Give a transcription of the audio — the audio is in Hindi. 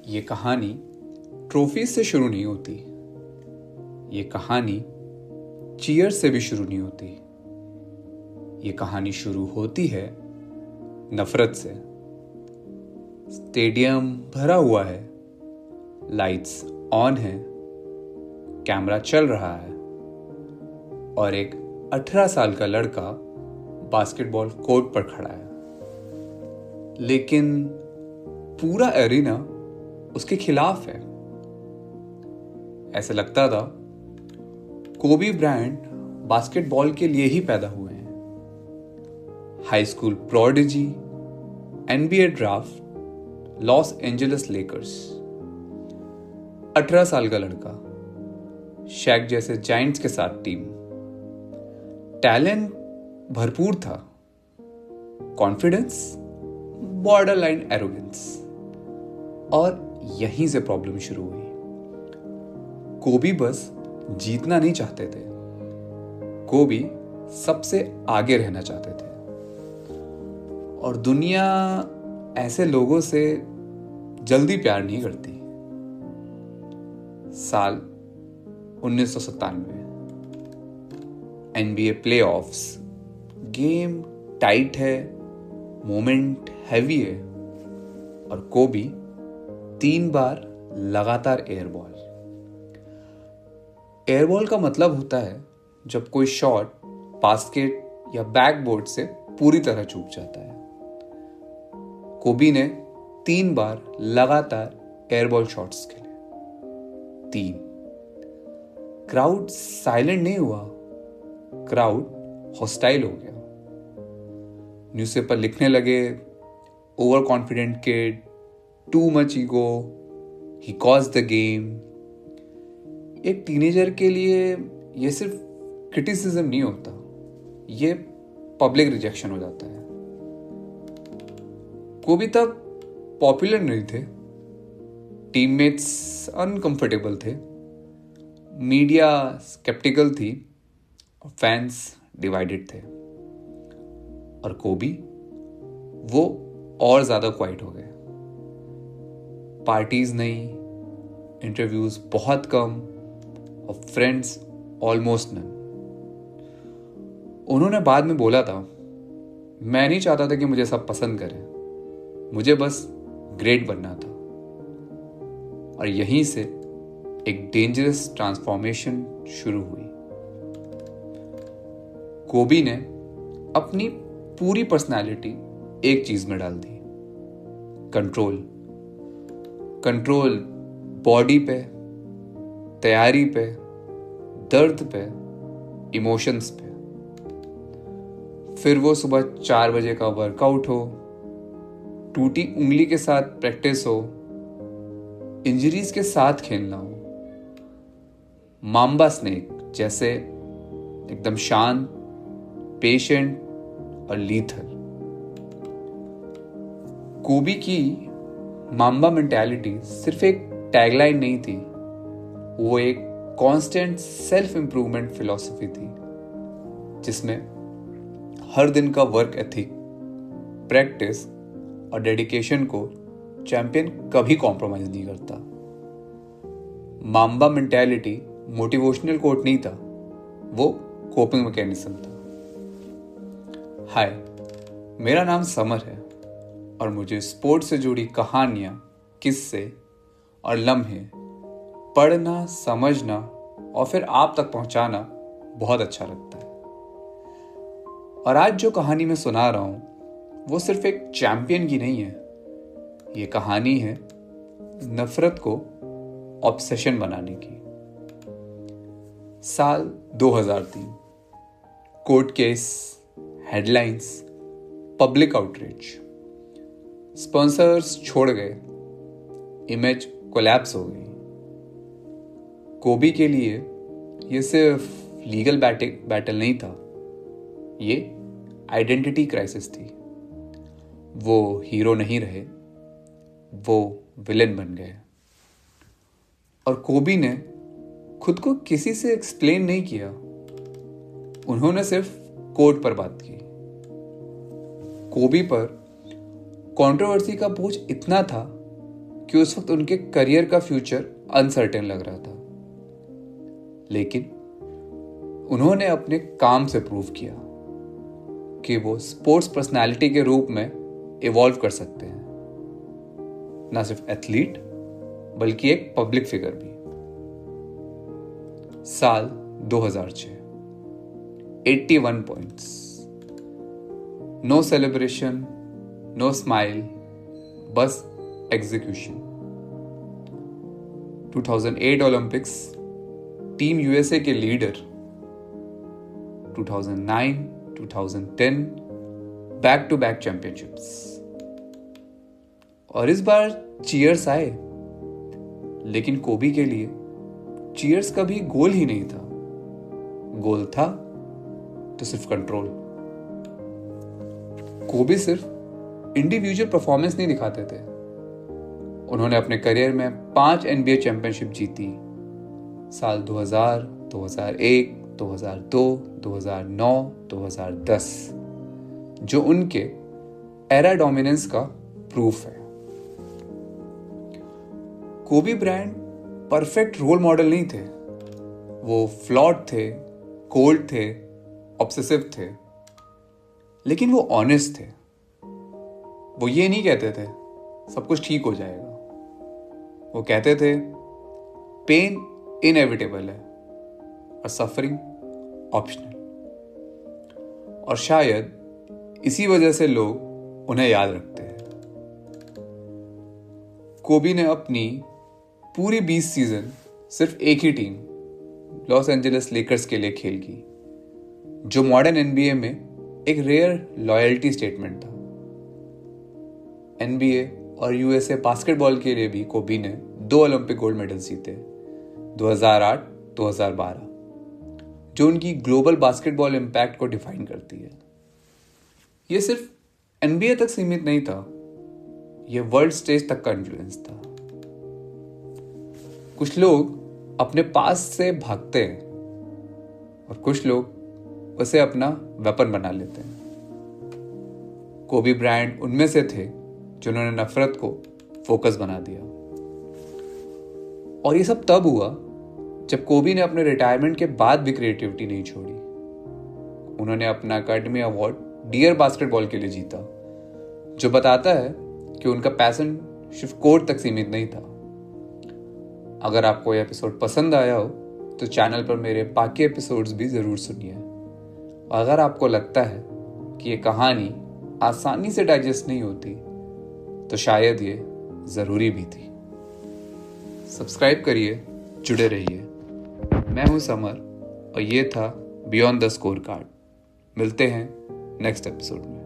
ये कहानी ट्रॉफी से शुरू नहीं होती। ये कहानी चीयर से भी शुरू नहीं होती। ये कहानी शुरू होती है नफरत से। स्टेडियम भरा हुआ है, लाइट्स ऑन है, कैमरा चल रहा है और एक 18 साल का लड़का बास्केटबॉल कोर्ट पर खड़ा है। लेकिन पूरा एरिना उसके खिलाफ है। ऐसा लगता था कोबी ब्रायंट बास्केटबॉल के लिए ही पैदा हुए हैं। High school prodigy, NBA draft, Los Angeles Lakers. 18 साल का लड़का, शैक जैसे जायंट्स के साथ टीम। टैलेंट भरपूर था, कॉन्फिडेंस, बॉर्डरलाइन एरोगेंस। और यहीं से प्रॉब्लम शुरू हुई। कोबी बस जीतना नहीं चाहते थे, कोबी सबसे आगे रहना चाहते थे। और दुनिया ऐसे लोगों से जल्दी प्यार नहीं करती। साल 1997, एनबीए प्लेऑफ्स। गेम टाइट है, मोमेंट हैवी है और कोबी 3 बार लगातार एयरबॉल। एयरबॉल का मतलब होता है जब कोई शॉट बास्केट या बैकबोर्ड से पूरी तरह चूक जाता है। कोबी ने 3 बार लगातार एयरबॉल शॉट्स खेले। 3। क्राउड साइलेंट नहीं हुआ, क्राउड हॉस्टाइल हो गया। न्यूज़पेपर लिखने लगे, over confident kid, too much ego, he cause the game. एक टीनेजर के लिए ये सिर्फ क्रिटिसिज्म नहीं होता, ये पब्लिक रिजेक्शन हो जाता है। कोबी तक पॉपुलर नहीं थे, टीममेट्स अनकंफर्टेबल थे, मीडिया स्केप्टिकल थी और फैंस डिवाइडेड थे। और कोबी वो और ज्यादा क्वाइट हो गए। पार्टीज नहीं, इंटरव्यूज बहुत कम और फ्रेंड्स ऑलमोस्ट नन। उन्होंने बाद में बोला था, मैं नहीं चाहता था कि मुझे सब पसंद करें, मुझे बस ग्रेट बनना था। और यहीं से एक डेंजरस ट्रांसफॉर्मेशन शुरू हुई। कोबी ने अपनी पूरी पर्सनालिटी एक चीज में डाल दी, कंट्रोल। कंट्रोल बॉडी पे, तैयारी पे, दर्द पे, इमोशंस पे। फिर वो सुबह 4 बजे का वर्कआउट हो, टूटी उंगली के साथ प्रैक्टिस हो, इंजरीज के साथ खेलना हो, माम्बा स्नेक जैसे एकदम शांत, पेशेंट और लीथल। कोबी की माम्बा मेंटालिटी सिर्फ एक टैगलाइन नहीं थी, वो एक कांस्टेंट सेल्फ इंप्रूवमेंट फिलॉसफी थी, जिसमें हर दिन का वर्क एथिक, प्रैक्टिस और डेडिकेशन को चैंपियन कभी कॉम्प्रोमाइज नहीं करता। माम्बा मेंटालिटी मोटिवेशनल कोट नहीं था, वो कोपिंग मैकेनिज्म था। हाय, मेरा नाम समर है और मुझे स्पोर्ट्स से जुड़ी कहानियां, किस्से और लम्हे पढ़ना, समझना और फिर आप तक पहुंचाना बहुत अच्छा लगता है। और आज जो कहानी मैं सुना रहा हूं वो सिर्फ एक चैंपियन की नहीं है, ये कहानी है नफरत को ऑब्सेशन बनाने की। साल 2003, court case, headlines, public outreach. Sponsors छोड़ गए, इमेज कोलैप्स हो गई। कोबी के लिए ये सिर्फ लीगल बैटल नहीं था, ये आइडेंटिटी क्राइसिस थी। वो हीरो नहीं रहे, वो विलेन बन गए। और कोबी ने खुद को किसी से एक्सप्लेन नहीं किया, उन्होंने सिर्फ कोर्ट पर बात की। कोबी पर कंट्रोवर्सी का बोझ इतना था कि उस वक्त उनके करियर का फ्यूचर अनसर्टेन लग रहा था, लेकिन उन्होंने अपने काम से प्रूव किया कि वो स्पोर्ट्स पर्सनालिटी के रूप में इवॉल्व कर सकते हैं, ना सिर्फ एथलीट बल्कि एक पब्लिक फिगर भी। साल 2006, 81 points, no celebration, no smile, बस एग्जीक्यूशन। 2008 ओलंपिक्स, टीम यूएसए के leader. 2009, 2010 back to back championships. और इस बार चीयर्स आए, लेकिन कोबी के लिए चीयर्स कभी गोल ही नहीं था। गोल था तो सिर्फ कंट्रोल। कोबी सिर्फ इंडिविजुअल परफॉर्मेंस नहीं दिखाते थे, उन्होंने अपने करियर में 5 NBA चैंपियनशिप जीती। साल 2000, 2001, 2002, 2009, 2010, जो उनके एरा डोमिनेंस का प्रूफ है। कोबी ब्रायंट परफेक्ट रोल मॉडल नहीं थे, वो फ्लॉड थे, कोल्ड थे, ऑब्सेसिव थे, लेकिन वो ऑनेस्ट थे। वो ये नहीं कहते थे सब कुछ ठीक हो जाएगा, वो कहते थे पेन इनएविटेबल है और सफरिंग ऑप्शनल। और शायद इसी वजह से लोग उन्हें याद रखते हैं। कोबी ने अपनी पूरी 20 सीजन सिर्फ एक ही टीम लॉस एंजलिस लेकर्स के लिए खेल की, जो मॉडर्न एनबीए में एक रेयर लॉयल्टी स्टेटमेंट था। एनबीए और यूएसए बास्केटबॉल के लिए भी कोबी ने 2 ओलंपिक गोल्ड मेडल्स जीते, 2008, 2012, जो उनकी ग्लोबल बास्केटबॉल इंपैक्ट को डिफाइन करती है। यह सिर्फ एनबीए तक सीमित नहीं था, यह वर्ल्ड स्टेज तक का इन्फ्लुएंस था। कुछ लोग अपने पास से भागते हैं और कुछ लोग उसे अपना वेपन बना लेते हैं। कोबी ब्रायंट उनमें से थे जिन्होंने नफरत को फोकस बना दिया। और ये सब तब हुआ जब कोबी ने अपने रिटायरमेंट के बाद भी क्रिएटिविटी नहीं छोड़ी। उन्होंने अपना अकेडमी अवार्ड डियर बास्केटबॉल के लिए जीता, जो बताता है कि उनका पैशन सिर्फ कोर्ट तक सीमित नहीं था। अगर आपको यह एपिसोड पसंद आया हो तो चैनल पर मेरे बाकी एपिसोड्स भी जरूर सुनिए। और अगर आपको लगता है कि ये कहानी आसानी से डाइजेस्ट नहीं होती तो शायद ये जरूरी भी थी। सब्सक्राइब करिए, जुड़े रहिए। मैं हूं समर और ये था बियॉन्ड द स्कोर कार्ड। मिलते हैं नेक्स्ट एपिसोड में।